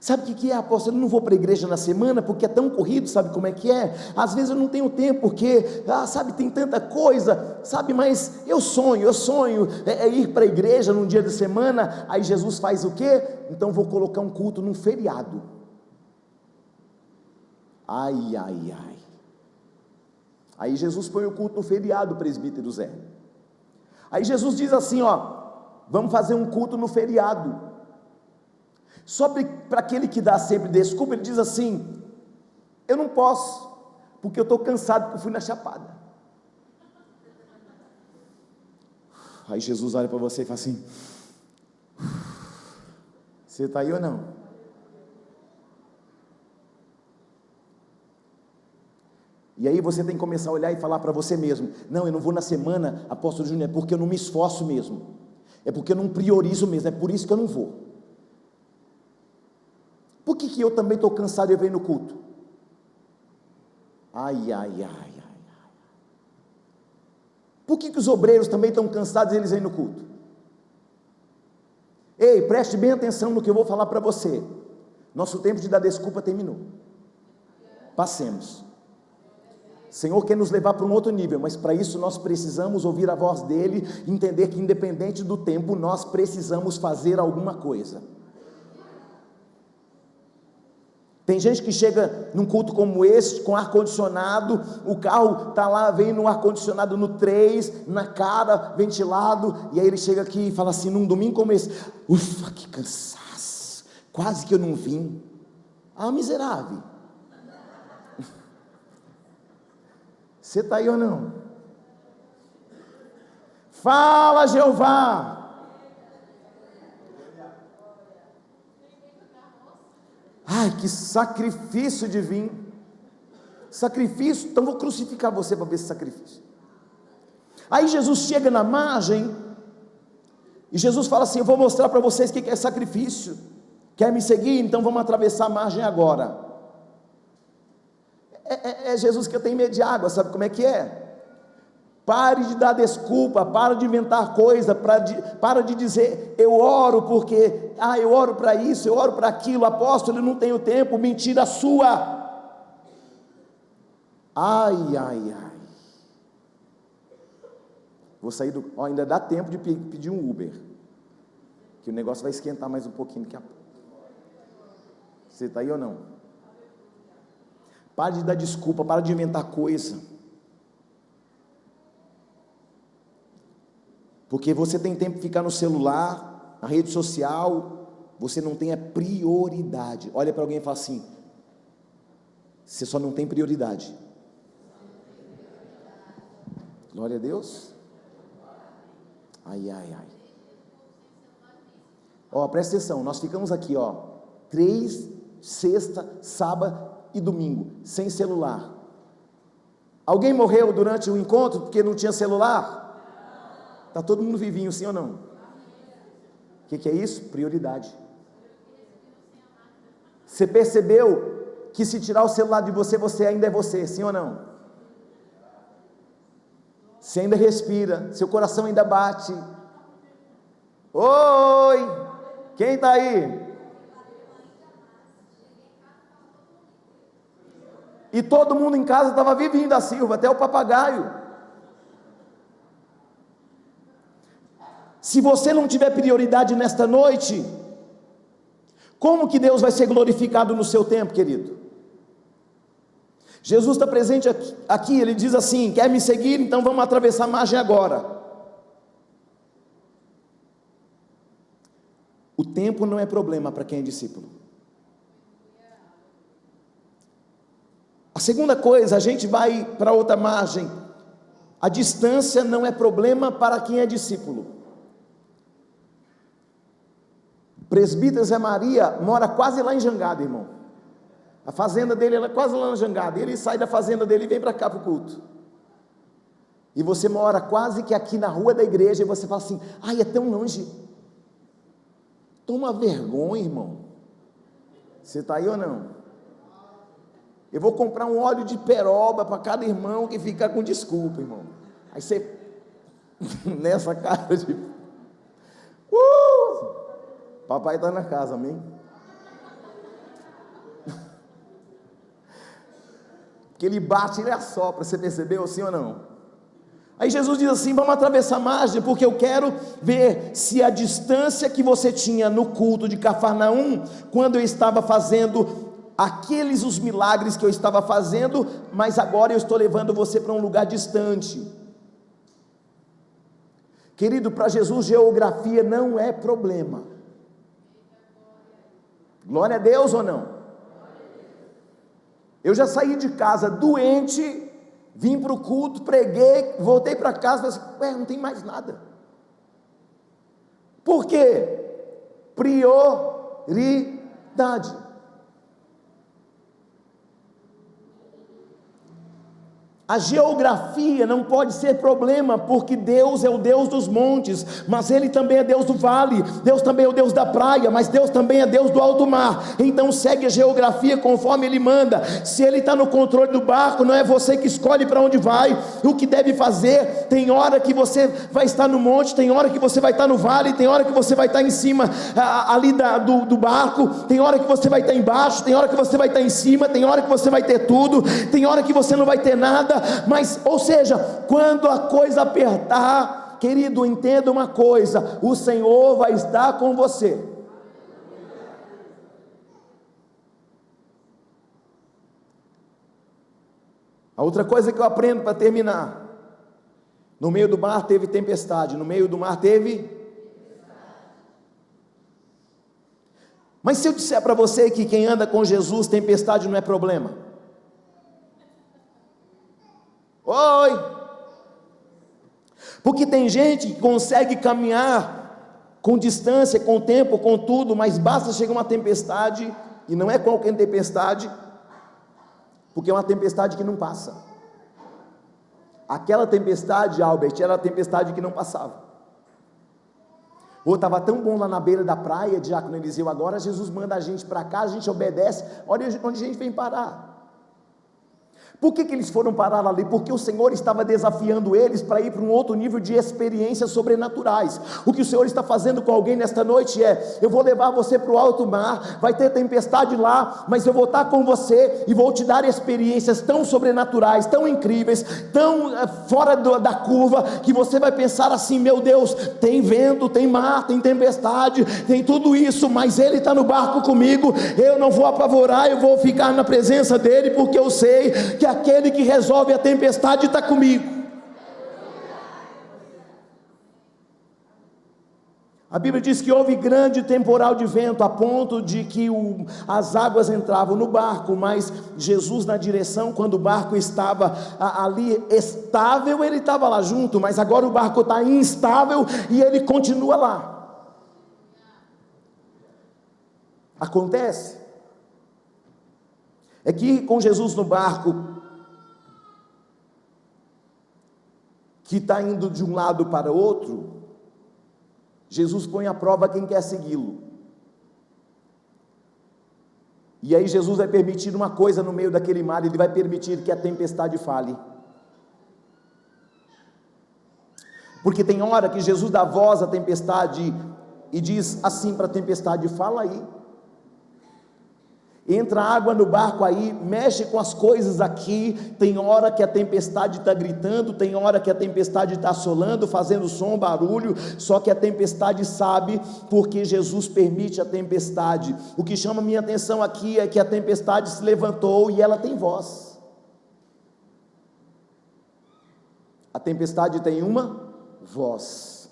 A: Sabe o que é, apóstolo? Eu não vou para a igreja na semana porque é tão corrido, sabe como é que é? Às vezes eu não tenho tempo porque, sabe, tem tanta coisa, sabe, mas eu sonho ir para a igreja num dia de semana. Aí Jesus faz o quê? Então vou colocar um culto num feriado. Ai. Aí Jesus põe o culto no feriado, presbítero Zé. Aí Jesus diz assim, vamos fazer um culto no feriado. Só para aquele que dá sempre desculpa, ele diz assim: eu não posso, porque eu estou cansado, porque eu fui na chapada. Aí Jesus olha para você e fala assim: você está aí ou não? E aí você tem que começar a olhar e falar para você mesmo: não, eu não vou na semana, apóstolo Júnior, é porque eu não me esforço mesmo, é porque eu não priorizo mesmo, é por isso que eu não vou. Por que eu também estou cansado e eu venho no culto? Ai. Por que os obreiros também estão cansados e eles vêm no culto? Ei, preste bem atenção no que eu vou falar para você. Nosso tempo de dar desculpa terminou. Passemos. O Senhor quer nos levar para um outro nível, mas para isso nós precisamos ouvir a voz dEle, entender que independente do tempo, nós precisamos fazer alguma coisa. Tem gente que chega num culto como esse, com ar-condicionado, o carro está lá, vem no ar-condicionado no 3, na cara, ventilado, e aí ele chega aqui e fala assim, num domingo como esse: ufa, que cansaço, quase que eu não vim. Miserável. Você está aí ou não? Fala, Jeová. Ai, que sacrifício de vir. Sacrifício, então vou crucificar você para ver esse sacrifício. Aí Jesus chega na margem, E Jesus fala assim: eu vou mostrar para vocês o que é sacrifício. Quer me seguir? Então vamos atravessar a margem agora. É Jesus que eu tenho medo de água, sabe como é que é? Pare de dar desculpa, para de inventar coisa, para de dizer, eu oro porque, eu oro para isso, eu oro para aquilo, apóstolo, eu não tenho tempo, mentira sua. Ai. Vou sair ainda dá tempo de pedir um Uber, que o negócio vai esquentar mais um pouquinho daqui a pouco. Você está aí ou não? Pare de dar desculpa, para de inventar coisa. Porque você tem tempo de ficar no celular, na rede social, você não tem a prioridade. Olha para alguém e fala assim: você só não tem prioridade. Glória a Deus. Ai. Presta atenção, nós ficamos aqui, 3, sexta, sábado e domingo, sem celular. Alguém morreu durante o encontro porque não tinha celular? Está todo mundo vivinho, sim ou não? O que é isso? Prioridade. Você percebeu que se tirar o celular de você, você ainda é você, sim ou não? Você ainda respira, seu coração ainda bate. Oi! Quem está aí? E todo mundo em casa estava vivinho da Silva, até o papagaio. Se você não tiver prioridade nesta noite, como que Deus vai ser glorificado no seu tempo, querido? Jesus está presente aqui, ele diz assim: quer me seguir? Então vamos atravessar a margem agora. O tempo não é problema para quem é discípulo. A segunda coisa, a gente vai para outra margem. A distância não é problema para quem é discípulo. Presbítero Zé Maria mora quase lá em Jangada, irmão. A fazenda dele é quase lá em Jangada. Ele sai da fazenda dele e vem para cá para o culto. E você mora quase que aqui na rua da igreja, e você fala assim: ai, é tão longe. Toma vergonha, irmão. Você está aí ou não? Eu vou comprar um óleo de peroba para cada irmão que fica com desculpa, irmão. Aí você nessa cara de papai está na casa, amém? Que ele bate, ele assopra, você percebeu, sim ou não? Aí Jesus diz assim: vamos atravessar a margem, porque eu quero ver se a distância que você tinha no culto de Cafarnaum, quando eu estava fazendo os milagres que eu estava fazendo, mas agora eu estou levando você para um lugar distante. Querido, para Jesus geografia não é problema. Glória a Deus ou não? Eu já saí de casa doente, vim para o culto, preguei, voltei para casa e falei assim: não tem mais nada. Por quê? Prioridade. A geografia não pode ser problema, porque Deus é o Deus dos montes, mas Ele também é Deus do vale, Deus também é o Deus da praia, mas Deus também é Deus do alto mar. Então segue a geografia conforme Ele manda. Se Ele está no controle do barco, não é você que escolhe para onde vai, o que deve fazer. Tem hora que você vai estar no monte, tem hora que você vai estar no vale, tem hora que você vai estar em cima ali do barco, tem hora que você vai estar embaixo, tem hora que você vai estar em cima, tem hora que você vai ter tudo, tem hora que você não vai ter nada. Mas, ou seja, quando a coisa apertar, querido, entenda uma coisa: o Senhor vai estar com você. A outra coisa que eu aprendo para terminar: no meio do mar teve tempestade, no meio do mar teve. Mas se eu disser para você que quem anda com Jesus, tempestade não é problema? Oi! Porque tem gente que consegue caminhar com distância, com tempo, com tudo, mas basta chegar uma tempestade, e não é qualquer tempestade, porque é uma tempestade que não passa. Aquela tempestade, Albert, era a tempestade que não passava. Ou estava tão bom lá na beira da praia, diácono Eliseu, agora Jesus manda a gente para cá, a gente obedece, olha onde a gente vem parar. Por que eles foram parar ali? Porque o Senhor estava desafiando eles para ir para um outro nível de experiências sobrenaturais. O que o Senhor está fazendo com alguém nesta noite é: eu vou levar você para o alto mar, vai ter tempestade lá, mas eu vou estar com você e vou te dar experiências tão sobrenaturais, tão incríveis, tão fora da curva, que você vai pensar assim: meu Deus, tem vento, tem mar, tem tempestade, tem tudo isso, mas Ele está no barco comigo, eu não vou apavorar, eu vou ficar na presença dEle, porque eu sei que aquele que resolve a tempestade está comigo. A Bíblia diz que houve grande temporal de vento, a ponto de que as águas entravam no barco, mas Jesus na direção, quando o barco estava ali estável, ele estava lá junto, mas agora o barco está instável e ele continua lá. Acontece é que com Jesus no barco, que está indo de um lado para o outro, Jesus põe à prova quem quer segui-lo. E aí Jesus vai permitir uma coisa no meio daquele mar, Ele vai permitir que a tempestade fale. Porque tem hora que Jesus dá voz à tempestade e diz assim para a tempestade: fala aí. Entra água no barco aí, mexe com as coisas aqui. Tem hora que a tempestade está gritando, tem hora que a tempestade está assolando, fazendo som, barulho, só que a tempestade sabe, porque Jesus permite a tempestade. O que chama minha atenção aqui é que a tempestade se levantou e ela tem voz. A tempestade tem uma voz.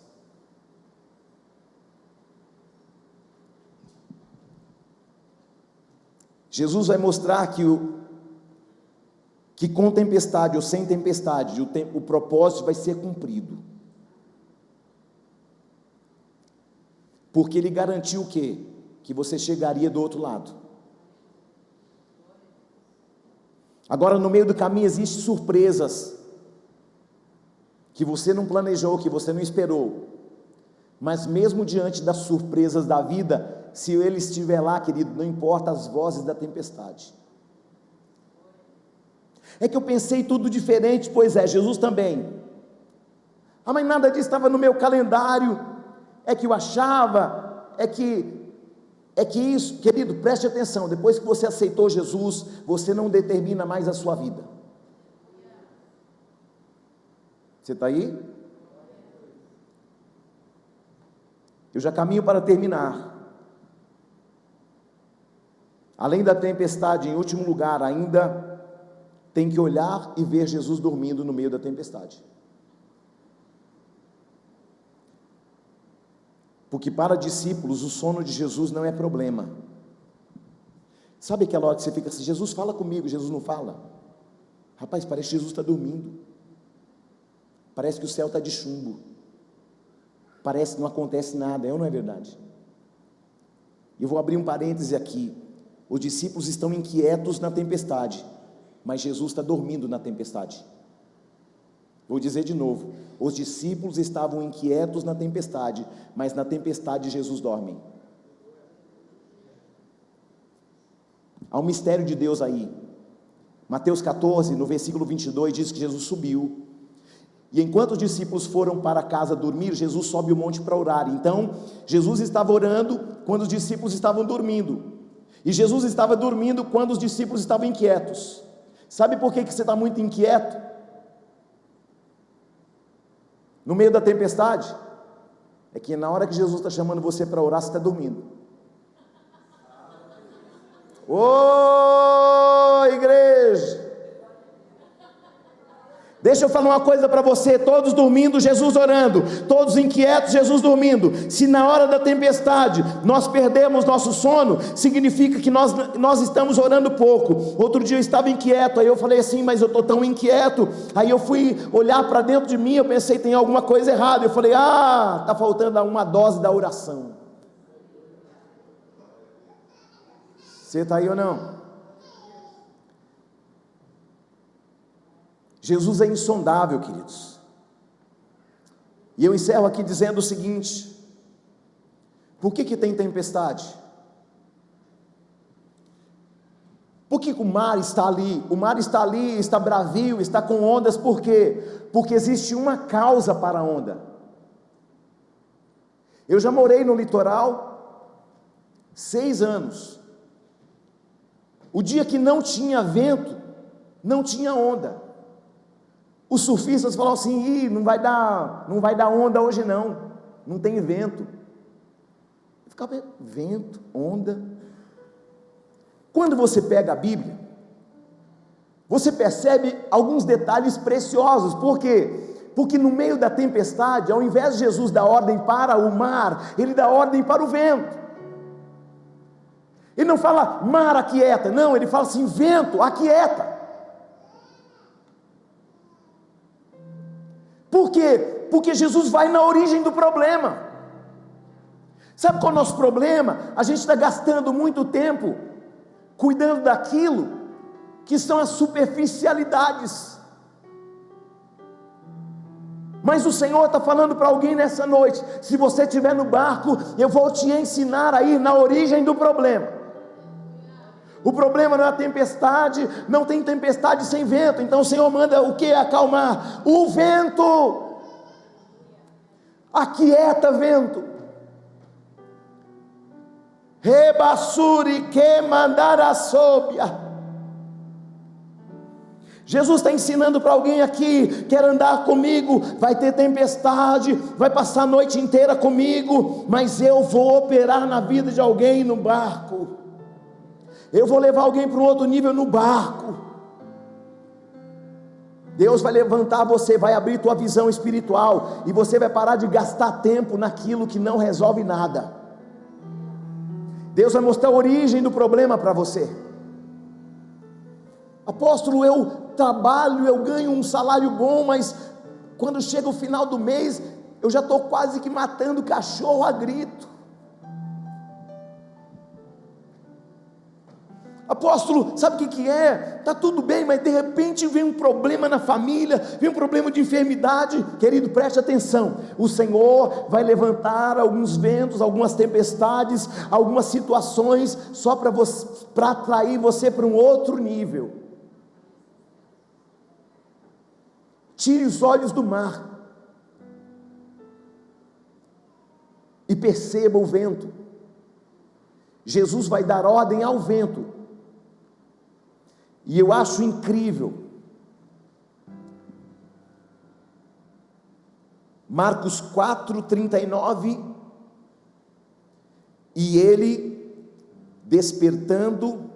A: Jesus vai mostrar que com tempestade ou sem tempestade, o propósito vai ser cumprido. Porque Ele garantiu o quê? Que você chegaria do outro lado. Agora, no meio do caminho existem surpresas que você não planejou, que você não esperou. Mas mesmo diante das surpresas da vida, se Ele estiver lá, querido, não importa as vozes da tempestade. É que eu pensei tudo diferente. Pois é, Jesus também. Ah, mas nada disso estava no meu calendário. É que eu achava, é que isso, querido, preste atenção. Depois que você aceitou Jesus, você não determina mais a sua vida. Você está aí? Eu já caminho para terminar. Além da tempestade, em último lugar, ainda tem que olhar e ver Jesus dormindo no meio da tempestade. Porque para discípulos, o sono de Jesus não é problema. Sabe aquela hora que você fica assim: Jesus fala comigo, Jesus não fala? Rapaz, parece que Jesus está dormindo. Parece que o céu está de chumbo. Parece que não acontece nada, é ou não é verdade? Eu vou abrir um parêntese aqui. Os discípulos estão inquietos na tempestade, mas Jesus está dormindo na tempestade. Vou dizer de novo: os discípulos estavam inquietos na tempestade, mas na tempestade Jesus dorme. Há um mistério de Deus aí. Mateus 14, no versículo 22, diz que Jesus subiu. E enquanto os discípulos foram para casa dormir, Jesus sobe o monte para orar. Então, Jesus estava orando quando os discípulos estavam dormindo. E Jesus estava dormindo quando os discípulos estavam inquietos. Sabe por que você está muito inquieto? No meio da tempestade? É que na hora que Jesus está chamando você para orar, você está dormindo. Ô igreja! Deixa eu falar uma coisa para você: todos dormindo, Jesus orando; todos inquietos, Jesus dormindo. Se na hora da tempestade nós perdemos nosso sono, significa que nós estamos orando pouco. Outro dia eu estava inquieto, aí eu falei assim: mas eu estou tão inquieto. Aí eu fui olhar para dentro de mim, eu pensei: tem alguma coisa errada. Eu falei: está faltando uma dose da oração. Você está aí ou não? Jesus é insondável, queridos. E eu encerro aqui dizendo o seguinte: Por que tem tempestade? Por que o mar está ali? O mar está ali, está bravio, está com ondas, por quê? Porque existe uma causa para a onda. Eu já morei no litoral 6 anos. O dia que não tinha vento, não tinha onda. Os surfistas falavam assim: não vai dar onda hoje não tem vento. Eu ficava, vento, onda. Quando você pega a Bíblia, você percebe alguns detalhes preciosos. Por quê? Porque no meio da tempestade, ao invés de Jesus dar ordem para o mar, ele dá ordem para o vento. Ele não fala mar aquieta, não, ele fala assim: vento aquieta. Por quê? Porque Jesus vai na origem do problema. Sabe qual é o nosso problema? A gente está gastando muito tempo cuidando daquilo que são as superficialidades. Mas o Senhor está falando para alguém nessa noite: se você estiver no barco, eu vou te ensinar a ir na origem do problema. O problema não é a tempestade, não tem tempestade sem vento. Então o Senhor manda o que? Acalmar o vento. Aquieta vento. Rebassuri que mandar a sóbia. Jesus está ensinando para alguém aqui: quer andar comigo, vai ter tempestade, vai passar a noite inteira comigo, mas eu vou operar na vida de alguém no barco. Eu vou levar alguém para um outro nível no barco. Deus vai levantar você, vai abrir tua visão espiritual, e você vai parar de gastar tempo naquilo que não resolve nada. Deus vai mostrar a origem do problema para você. Apóstolo, eu trabalho, eu ganho um salário bom, mas quando chega o final do mês, eu já estou quase que matando cachorro a grito. Apóstolo, sabe o que é? Está tudo bem, mas de repente vem um problema na família, vem um problema de enfermidade. Querido, preste atenção: o Senhor vai levantar alguns ventos, algumas tempestades, algumas situações, só para atrair você para um outro nível. Tire os olhos do mar e perceba o vento. Jesus vai dar ordem ao vento. E eu acho incrível, Marcos 4:39, e ele, despertando,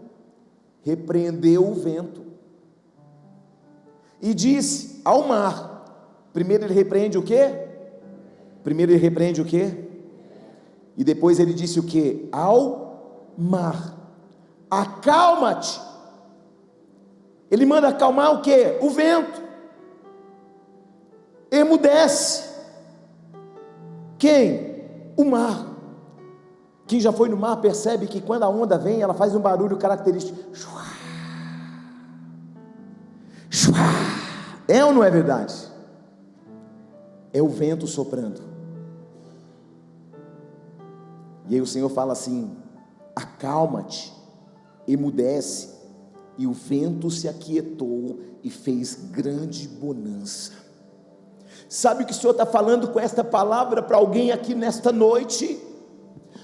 A: repreendeu o vento, e disse ao mar. Primeiro ele repreende o quê? E depois ele disse o quê? Ao mar: acalma-te. Ele manda acalmar o quê? O vento. Emudece. Quem? O mar. Quem já foi no mar percebe que quando a onda vem, ela faz um barulho característico. É ou não é verdade? É o vento soprando. E aí o Senhor fala assim: acalma-te, emudece. E o vento se aquietou e fez grande bonança. Sabe o que o Senhor está falando com esta palavra para alguém aqui nesta noite?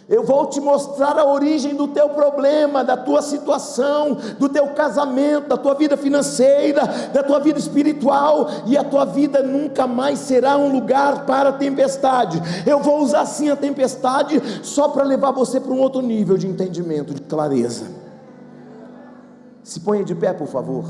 A: Eu vou te mostrar a origem do teu problema, da tua situação, do teu casamento, da tua vida financeira, da tua vida espiritual, e a tua vida nunca mais será um lugar para a tempestade. Eu vou usar sim a tempestade só para levar você para um outro nível de entendimento, de clareza. Se ponha de pé, por favor.